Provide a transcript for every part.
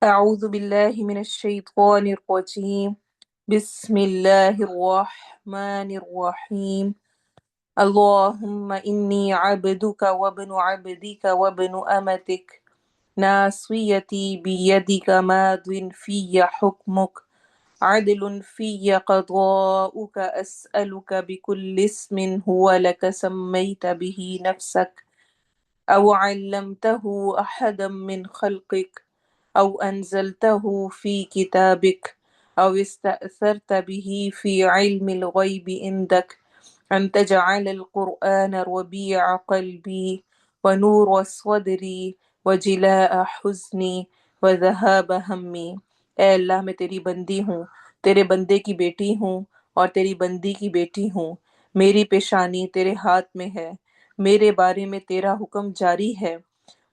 أعوذ بالله من الشيطان الرجيم. بسم الله الرحمن الرحيم. اللهم إني عبدك وابن عبدك وابن أمتك، ناصيتي بيدك، ماض في حكمك، عدل في قضاؤك. أسألك بكل اسم هو لك سميت به نفسك أو علمته أحدا من خلقك أو أنزلته في كتابك أو استأثرت به في علم الغيب عندك أن تجعل القرآن ربيع قلبي ونور صدری وجلاء حزنی وذهاب ہمی۔ اے اللہ، میں تیری بندی ہوں، تیرے بندے کی بیٹی ہوں اور تیری بندی کی بیٹی ہوں۔ میری پیشانی تیرے ہاتھ میں ہے، میرے بارے میں تیرا حکم جاری ہے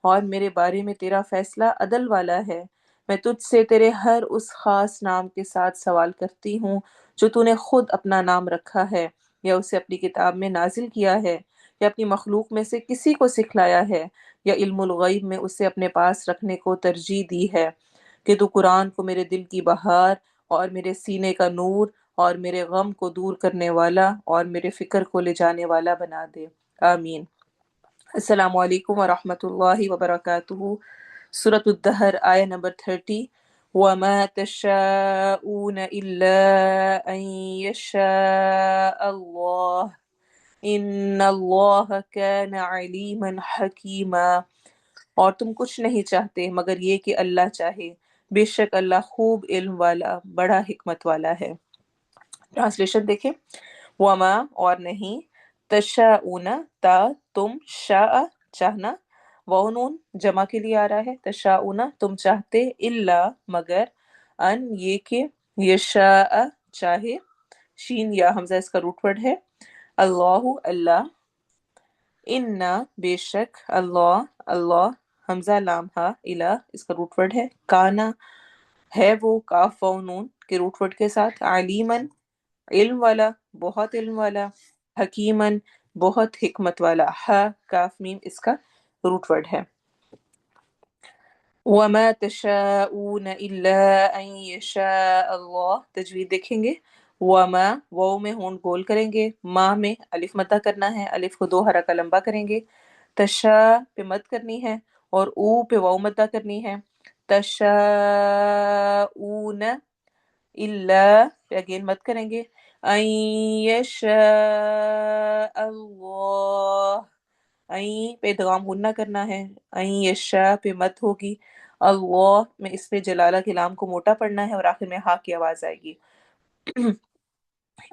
اور میرے بارے میں تیرا فیصلہ عدل والا ہے۔ میں تجھ سے تیرے ہر اس خاص نام کے ساتھ سوال کرتی ہوں جو تو نے خود اپنا نام رکھا ہے یا اسے اپنی کتاب میں نازل کیا ہے یا اپنی مخلوق میں سے کسی کو سکھلایا ہے یا علم الغیب میں اسے اپنے پاس رکھنے کو ترجیح دی ہے، کہ تو قرآن کو میرے دل کی بہار اور میرے سینے کا نور اور میرے غم کو دور کرنے والا اور میرے فکر کو لے جانے والا بنا دے۔ آمین۔ السلام علیکم ورحمۃ اللہ وبرکاتہ۔ سورۃ الدہر، آیہ نمبر 30۔ وَمَا تَشَاءُونَ إِلَّا أَن يَشَاءَ اللَّهُ إِنَّ اللَّهَ كَانَ عَلِيمًا حَكِيمًا۔ اور تم کچھ نہیں چاہتے مگر یہ کہ اللہ چاہے، بے شک اللہ خوب علم والا، بڑا حکمت والا ہے۔ ٹرانسلیشن دیکھیں۔ وما اور نہیں، تشاؤون تا تم، شاء چاہنا، وہ نون جمع کے لیے آ رہا ہے، تشاؤون تم چاہتے، الا مگر، ان یہ کہ، یشاء چاہے، شین یا حمزہ اس کا روٹ ورڈ ہے، اللہ اللہ، انا بے شک، اللہ اللہ، حمزہ لام ہا الہ اس کا روٹ ورڈ ہے، کانا ہے وہ، کاف و نون کے روٹ ورڈ کے ساتھ، علیمن علم والا، بہت علم والا، حکیمن بہت حکمت والا، کاف میم اس کا روٹ ورڈ ہے۔ وَمَا تَشَاءُونَ إِلَّا أَن يَشَاءَ اللَّهُ، تجوید دیکھیں گے۔ وما واو میں ہونٹ گول کریں گے، ما میں الف مدہ کرنا ہے، الف کو 2 حرکہ لمبا کریں گے، تشا پہ مد کرنی ہے اور او پہ واو مدہ کرنی ہے، تشاؤون الا پہ اگین مت کریں گے، ان یشاء اللہ، این پہ ادغام غنہ کرنا ہے، این یشاء پہ مت ہوگی، اللہ میں اس پہ جلالہ کے لام کو موٹا پڑھنا ہے اور آخر میں ہا کی آواز آئے گی۔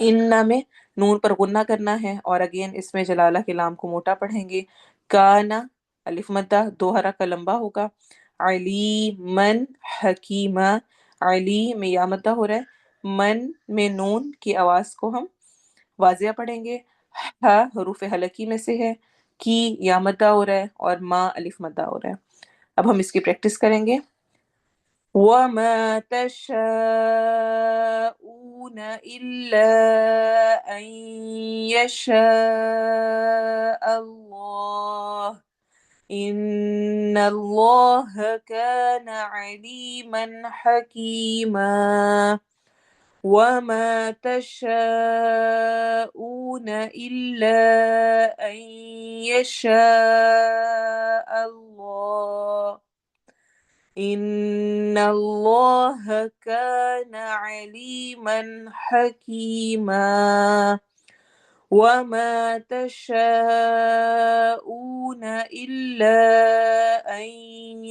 ان میں نون پر غنہ کرنا ہے اور اگین اس میں جلالہ کے لام کو موٹا پڑھیں گے، کانا الف مدہ 2 حرکہ لمبا ہوگا، علیمن حکیمہ، علی میں یا مدہ ہو رہا ہے، من میں نون کی آواز کو ہم واضح پڑھیں گے، حروف حلقی میں سے ہے، کی یا مدہ ہو رہا ہے اور ما الف مدہ ہو رہا ہے۔ اب ہم اس کی پریکٹس کریں گے۔ وَمَا تَشَاءُونَ إِلَّا أَن يَشَاءَ اللَّهُ إِنَّ اللَّهَ كَانَ عَلِيمًا حَكِيمًا۔ وَمَا تَشَاءُونَ إِلَّا أَن يَشَاءَ اللَّهُ إِنَّ اللَّهَ كَانَ عَلِيمًا حَكِيمًا۔ وَمَا تَشَاءُونَ إِلَّا أَن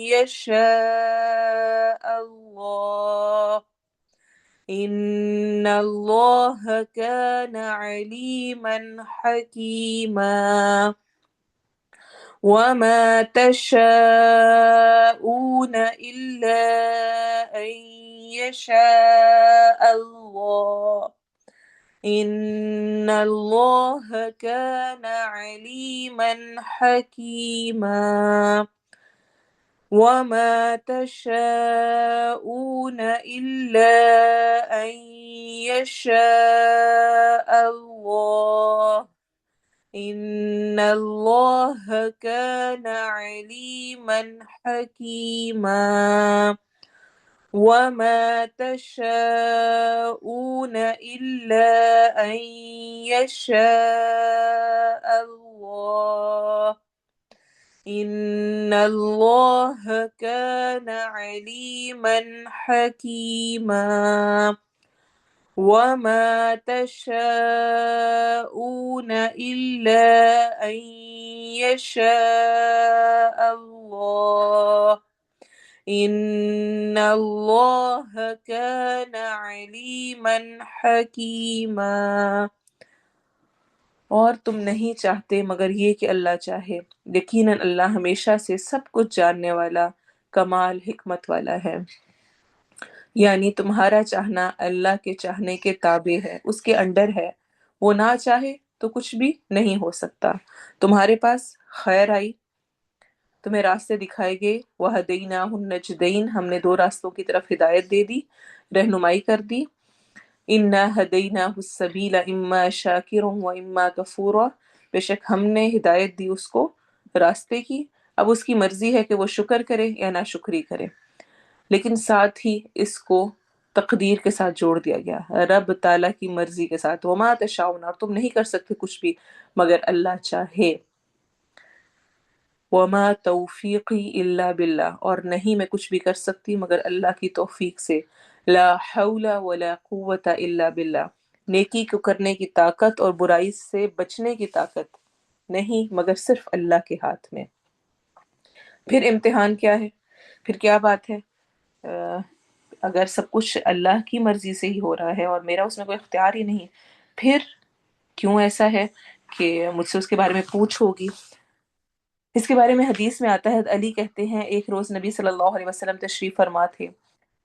يَشَاءَ اللَّهُ إِنَّ اللَّهَ كَانَ عَلِيمًا حَكِيمًا۔ وَمَا تَشَاءُونَ إِلَّا أَن يَشَاءَ اللَّهُ إِنَّ اللَّهَ كَانَ عَلِيمًا حَكِيمًا۔ وَمَا تَشَاءُونَ إِلَّا أَن يَشَاءَ اللَّهُ إِنَّ اللَّهَ كَانَ عَلِيمًا حَكِيمًا۔ وما تشاءون إلا أن يشاء الله إن الله كان عليما حكيما وما تشاءون إلا أن يشاء الله إن الله كان عليما حكيما اور تم نہیں چاہتے مگر یہ کہ اللہ چاہے، یقیناً اللہ ہمیشہ سے سب کچھ جاننے والا، کمال حکمت والا ہے۔ یعنی تمہارا چاہنا اللہ کے چاہنے کے تابع ہے، اس کے انڈر ہے، وہ نہ چاہے تو کچھ بھی نہیں ہو سکتا۔ تمہارے پاس خیر آئی، تمہیں راستے دکھائے گئے، وَهَدَيْنَاهُ النَّجْدَيْنِ ہم نے دو راستوں کی طرف ہدایت دے دی، رہنمائی کر دی۔ إِنَّا هَدَيْنَاهُ السَّبِيلَ إِمَّا شَاكِرٌ وَإِمَّا كَفُورًا بے شک ہم نے ہدایت دی اس کو راستے کی، اب اس کی مرضی ہے کہ وہ شکر کرے یا ناشکری کرے، لیکن ساتھ ہی اس کو تقدیر کے ساتھ جوڑ دیا گیا، رب تعالیٰ کی مرضی کے ساتھ۔ وما تشاؤون اور تم نہیں کر سکتے کچھ بھی مگر اللہ چاہے۔ وما توفیقی الا باللہ اور نہیں میں کچھ بھی کر سکتی مگر اللہ کی توفیق سے۔ لا حول ولا قوة الا باللہ نیکی کو کرنے کی طاقت اور برائی سے بچنے کی طاقت نہیں مگر صرف اللہ کے ہاتھ میں۔ پھر امتحان کیا ہے؟ پھر کیا بات ہے؟ اگر سب کچھ اللہ کی مرضی سے ہی ہو رہا ہے اور میرا اس میں کوئی اختیار ہی نہیں، پھر کیوں ایسا ہے کہ مجھ سے اس کے بارے میں پوچھ ہوگی؟ اس کے بارے میں حدیث میں آتا ہے، علی کہتے ہیں ایک روز نبی صلی اللہ علیہ وسلم تشریف فرما تھے،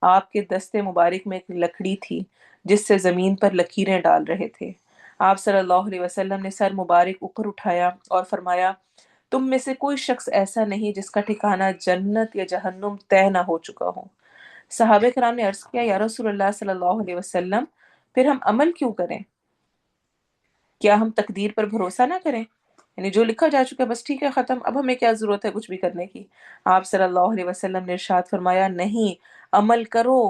آپ کے دستے مبارک میں ایک لکڑی تھی جس سے زمین پر لکیریں ڈال رہے تھے۔ آپ صلی اللہ علیہ وسلم نے سر مبارک اوپر اٹھایا اور فرمایا، تم میں سے کوئی شخص ایسا نہیں جس کا ٹھکانہ جنت یا جہنم طے نہ ہو چکا ہو۔ صحابہ کرام نے عرض کیا، یا رسول اللہ صلی اللہ علیہ وسلم پھر ہم عمل کیوں کریں؟ کیا ہم تقدیر پر بھروسہ نہ کریں؟ یعنی جو لکھا جا چکا ہے بس ٹھیک ہے، ختم، اب ہمیں کیا ضرورت ہے کچھ بھی کرنے کی؟ آپ صلی اللہ علیہ وسلم نے ارشاد فرمایا، نہیں، عمل کرو،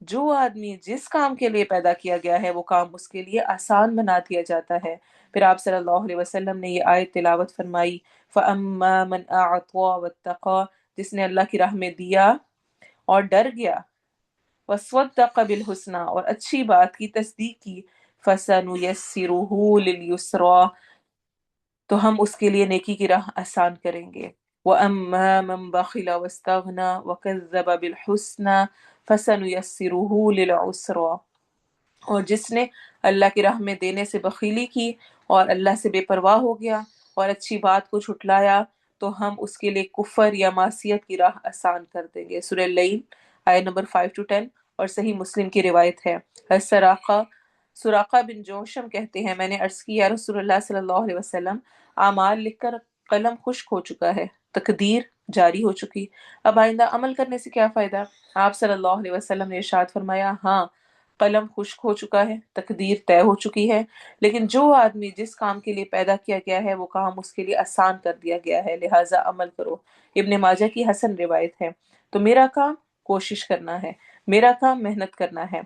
جو آدمی جس کام کے لیے پیدا کیا گیا ہے وہ کام اس کے لیے آسان بنا دیا جاتا ہے۔ پھر آپ صلی اللہ علیہ وسلم نے یہ آیت تلاوت فرمائی، فَأَمَّا مَنْ أَعْطَى وَاتَّقَى جس نے اللہ کی راہ میں دیا اور ڈر گیا، وَصَدَّقَ بِالْحُسْنَى اور اچھی بات کی تصدیق کی، فَسَنُيَسِّرُهُ لِلْيُسْرَى تو ہم اس کے لیے نیکی کی راہ آسان کریں گے۔ وَأَمَّا مَنْ بَخِلَ وَاسْتَغْنَى وَكَذَّبَ بِالْحُسْنَى فَسَنُيَسِّرُهُ لِلْعُسْرَى اور جس نے اللہ کی راہ میں دینے سے بخیلی کی اور اللہ سے بے پرواہ ہو گیا اور اچھی بات کو جھٹلایا تو ہم اس کے لیے کفر یا معصیت کی راہ آسان کر دیں گے۔ سورہ لیل آیت نمبر 5 to 10 اور صحیح مسلم کی روایت ہے۔ سراقہ بن جوشم کہتے ہیں، میں نے عرض کی، یا رسول اللہ صلی اللہ علیہ وسلم اعمال لکھ کر قلم خشک ہو چکا ہے، تقدیر جاری ہو چکی، اب آئندہ عمل کرنے سے کیا فائدہ؟ آپ صلی اللہ علیہ وسلم نے ارشاد فرمایا، ہاں، قلم خشک ہو چکا ہے، تقدیر طے ہو چکی ہے، لیکن جو آدمی جس کام کے لیے پیدا کیا گیا ہے وہ کام اس کے لیے آسان کر دیا گیا ہے، لہٰذا عمل کرو۔ ابن ماجہ کی حسن روایت ہے۔ تو میرا کام کوشش کرنا ہے، میرا کام محنت کرنا ہے،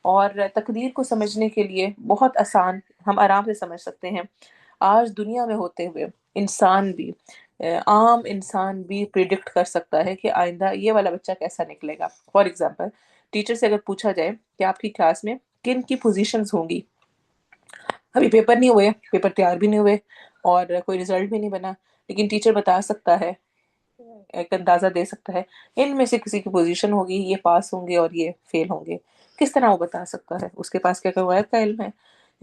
اور تقدیر کو سمجھنے کے لیے بہت آسان، ہم آرام سے سمجھ سکتے ہیں۔ آج دنیا میں ہوتے ہوئے انسان بھی، عام انسان بھی پریڈکٹ کر سکتا ہے کہ آئندہ یہ والا بچہ کیسا نکلے گا۔ فار ایگزامپل، ٹیچر سے اگر پوچھا جائے کہ آپ کی کلاس میں کن کی پوزیشنز ہوں گی، ابھی پیپر نہیں ہوئے، پیپر تیار بھی نہیں ہوئے اور کوئی رزلٹ بھی نہیں بنا، لیکن ٹیچر بتا سکتا ہے، ایک اندازہ دے سکتا ہے ان میں سے کسی کی پوزیشن ہوگی، یہ پاس ہوں گے اور یہ فیل ہوں گے۔ کس طرح وہ بتا سکتا ہے؟ اس کے پاس کیا غیب کا علم ہے؟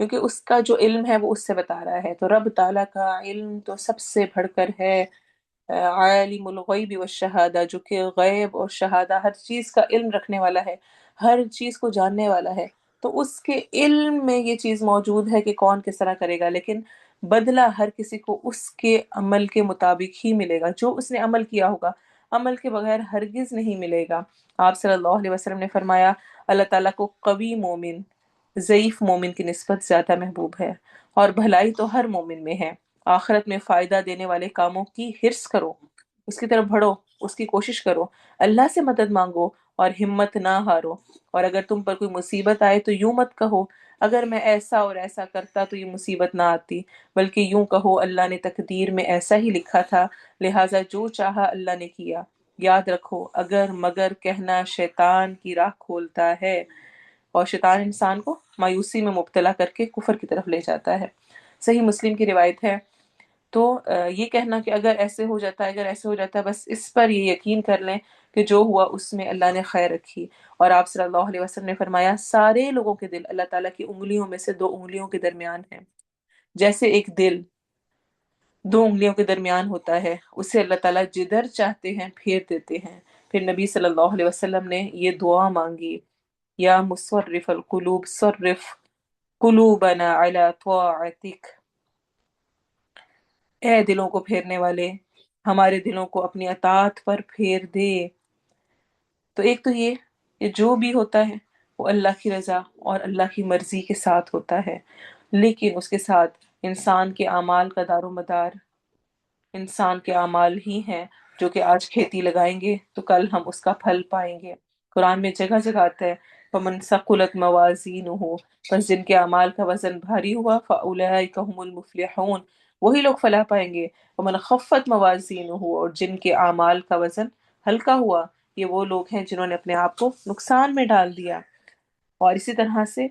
کیونکہ اس کا جو علم ہے وہ اس سے بتا رہا ہے۔ تو رب تعالیٰ کا علم تو سب سے بڑھ کر ہے، عالم الغیب والشہادہ، جو کہ غیب اور شہادہ ہر چیز کا علم رکھنے والا ہے، ہر چیز کو جاننے والا ہے۔ تو اس کے علم میں یہ چیز موجود ہے کہ کون کس طرح کرے گا، لیکن بدلہ ہر کسی کو اس کے عمل کے مطابق ہی ملے گا، جو اس نے عمل کیا ہوگا، عمل کے بغیر ہرگز نہیں ملے گا۔ آپ صلی اللہ علیہ وسلم نے فرمایا، اللہ تعالیٰ کو قوی مومن ضعیف مومن کی نسبت زیادہ محبوب ہے، اور بھلائی تو ہر مومن میں ہے۔ آخرت میں فائدہ دینے والے کاموں کی حرص کرو، اس کی طرف بڑھو، اس کی کوشش کرو، اللہ سے مدد مانگو اور ہمت نہ ہارو۔ اور اگر تم پر کوئی مصیبت آئے تو یوں مت کہو اگر میں ایسا اور ایسا کرتا تو یہ مصیبت نہ آتی، بلکہ یوں کہو اللہ نے تقدیر میں ایسا ہی لکھا تھا، لہٰذا جو چاہا اللہ نے کیا۔ یاد رکھو اگر مگر کہنا شیطان کی راہ کھولتا ہے، اور شیطان انسان کو مایوسی میں مبتلا کر کے کفر کی طرف لے جاتا ہے۔ صحیح مسلم کی روایت ہے۔ تو یہ کہنا کہ اگر ایسے ہو جاتا ہے، اگر ایسے ہو جاتا ہے، بس اس پر یہ یقین کر لیں کہ جو ہوا اس میں اللہ نے خیر رکھی۔ اور آپ صلی اللہ علیہ وسلم نے فرمایا سارے لوگوں کے دل اللہ تعالیٰ کی انگلیوں میں سے دو انگلیوں کے درمیان ہیں، جیسے ایک دل دو انگلیوں کے درمیان ہوتا ہے، اسے اللہ تعالیٰ جدھر چاہتے ہیں پھیر دیتے ہیں۔ پھر نبی صلی اللہ علیہ وسلم نے یہ دعا مانگی، یا مصرف القلوب صرف قلوبنا علی طاعتک، اے دلوں کو پھیرنے والے ہمارے دلوں کو اپنی اطاعت پر پھیر دے۔ تو ایک تو یہ جو بھی ہوتا ہے وہ اللہ کی رضا اور اللہ کی مرضی کے ساتھ ہوتا ہے، لیکن اس کے ساتھ انسان کے اعمال کا دار و مدار انسان کے اعمال ہی ہیں، جو کہ آج کھیتی لگائیں گے تو کل ہم اس کا پھل پائیں گے۔ قرآن میں جگہ جگہ آتا ہے فَمَنْ ثَقُلَتْ مَوَازِينُهُ، بس جن کے اعمال کا وزن بھاری ہوا فَأُولَئِكَ هُمُ الْمُفْلِحُونَ، وہی لوگ فلاح پائیں گے۔ وَمَنْ خَفَّتْ مَوَازِينُهُ، اور جن کے اعمال کا وزن ہلکا ہوا، یہ وہ لوگ ہیں جنہوں نے اپنے آپ کو نقصان میں ڈال دیا۔ اور اسی طرح سے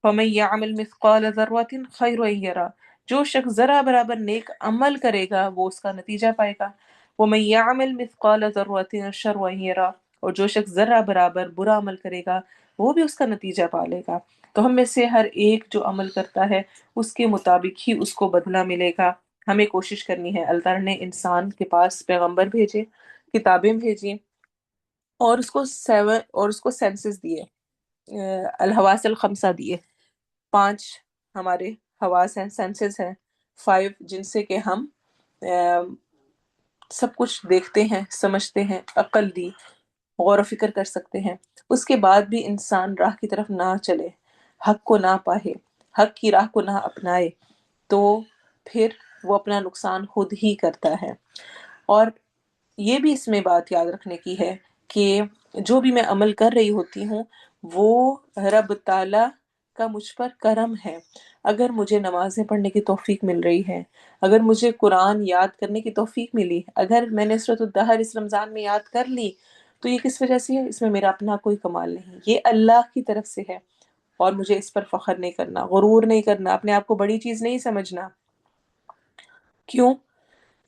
فَمَن يَعْمَلْ مِثْقَالَ ذَرَّةٍ خَيْرًا يَرَهُ، جو شخص ذرا برابر نیک عمل کرے گا وہ اس کا نتیجہ پائے گا۔ وَمَن يَعْمَلْ مِثْقَالَ ذَرَّةٍ شَرًّا يَرَهُ، اور جو شخص ذرا برابر برا عمل کرے گا وہ بھی اس کا نتیجہ پا لے گا۔ تو ہم میں سے ہر ایک جو عمل کرتا ہے اس کے مطابق ہی اس کو بدلہ ملے گا۔ ہمیں کوشش کرنی ہے۔ اللہ تعالیٰ نے انسان کے پاس پیغمبر بھیجے، کتابیں بھیجی، اور اس کو سینسز دیے، الحواس الخمسہ دیے، 5 ہمارے حواس ہیں، سینسز ہیں، 5 جن سے کہ ہم سب کچھ دیکھتے ہیں، سمجھتے ہیں، عقل دی، غور و فکر کر سکتے ہیں۔ اس کے بعد بھی انسان راہ کی طرف نہ چلے، حق کو نہ پاہے، حق کی راہ کو نہ اپنائے، تو پھر وہ اپنا نقصان خود ہی کرتا ہے۔ اور یہ بھی اس میں بات یاد رکھنے کی ہے کہ جو بھی میں عمل کر رہی ہوتی ہوں وہ رب تعالی کا مجھ پر کرم ہے۔ اگر مجھے نمازیں پڑھنے کی توفیق مل رہی ہے، اگر مجھے قرآن یاد کرنے کی توفیق ملی، اگر میں نے سورۃ الدہر اس رمضان میں یاد کر لی، تو یہ کس وجہ سے ہے؟ اس میں میرا اپنا کوئی کمال نہیں، یہ اللہ کی طرف سے ہے۔ اور مجھے اس پر فخر نہیں کرنا، غرور نہیں کرنا، اپنے آپ کو بڑی چیز نہیں سمجھنا۔ کیوں؟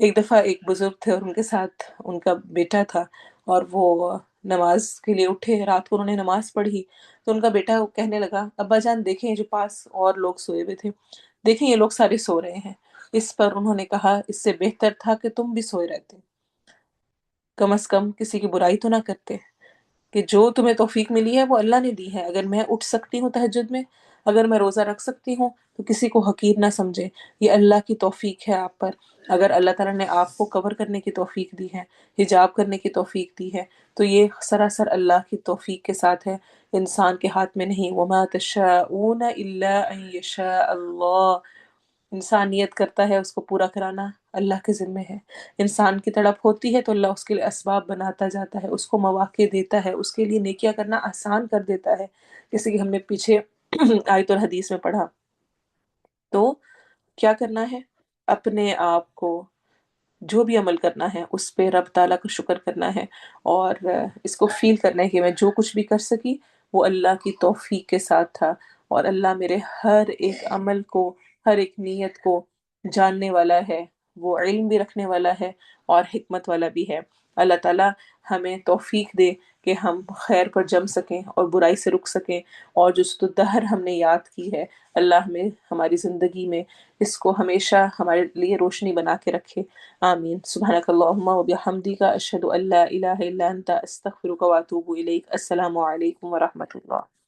ایک دفعہ ایک بزرگ تھے اور ان کے ساتھ ان کا بیٹا تھا، اور وہ نماز کے لیے اٹھے، رات کو انہوں نے نماز پڑھی تو ان کا بیٹا کہنے لگا ابا جان دیکھیں، جو پاس اور لوگ سوئے ہوئے تھے، دیکھیں یہ لوگ سارے سو رہے ہیں۔ اس پر انہوں نے کہا اس سے بہتر تھا کہ تم بھی سوئے رہتے، کم از کم کسی کی برائی تو نہ کرتے، کہ جو تمہیں توفیق ملی ہے وہ اللہ نے دی ہے۔ اگر میں اٹھ سکتی ہوں تہجد میں، اگر میں روزہ رکھ سکتی ہوں، تو کسی کو حقیر نہ سمجھے، یہ اللہ کی توفیق ہے آپ پر۔ اگر اللہ تعالیٰ نے آپ کو کور کرنے کی توفیق دی ہے، حجاب کرنے کی توفیق دی ہے، تو یہ سراسر اللہ کی توفیق کے ساتھ ہے، انسان کے ہاتھ میں نہیں۔ وَمَا تَشَاءُونَ إِلَّا أَن يَشَاءَ اللَّهُ، انسان نیت کرتا ہے، اس کو پورا کرانا اللہ کے ذمے ہے۔ انسان کی تڑپ ہوتی ہے تو اللہ اس کے لیے اسباب بناتا جاتا ہے، اس کو مواقع دیتا ہے، اس کے لیے نیکیاں کرنا آسان کر دیتا ہے، جیسے کہ ہم نے پیچھے آیت اور حدیث میں پڑھا۔ تو کیا کرنا ہے؟ اپنے آپ کو جو بھی عمل کرنا ہے اس پہ رب تعالیٰ کا شکر کرنا ہے، اور اس کو فیل کرنا ہے کہ میں جو کچھ بھی کر سکی وہ اللہ کی توفیق کے ساتھ تھا، اور اللہ میرے ہر ایک عمل کو، ہر ایک نیت کو جاننے والا ہے، وہ علم بھی رکھنے والا ہے اور حکمت والا بھی ہے۔ اللہ تعالیٰ ہمیں توفیق دے کہ ہم خیر پر جم سکیں اور برائی سے رک سکیں، اور جو دہر ہم نے یاد کی ہے اللہ ہمیں ہماری زندگی میں اس کو ہمیشہ ہمارے لیے روشنی بنا کے رکھے۔ آمین۔ سبحانک اللہم و بحمدک، اشہد ان لا الہ الا انت، استغفرک و اتوب الیک۔ السلام علیکم ورحمۃ اللہ۔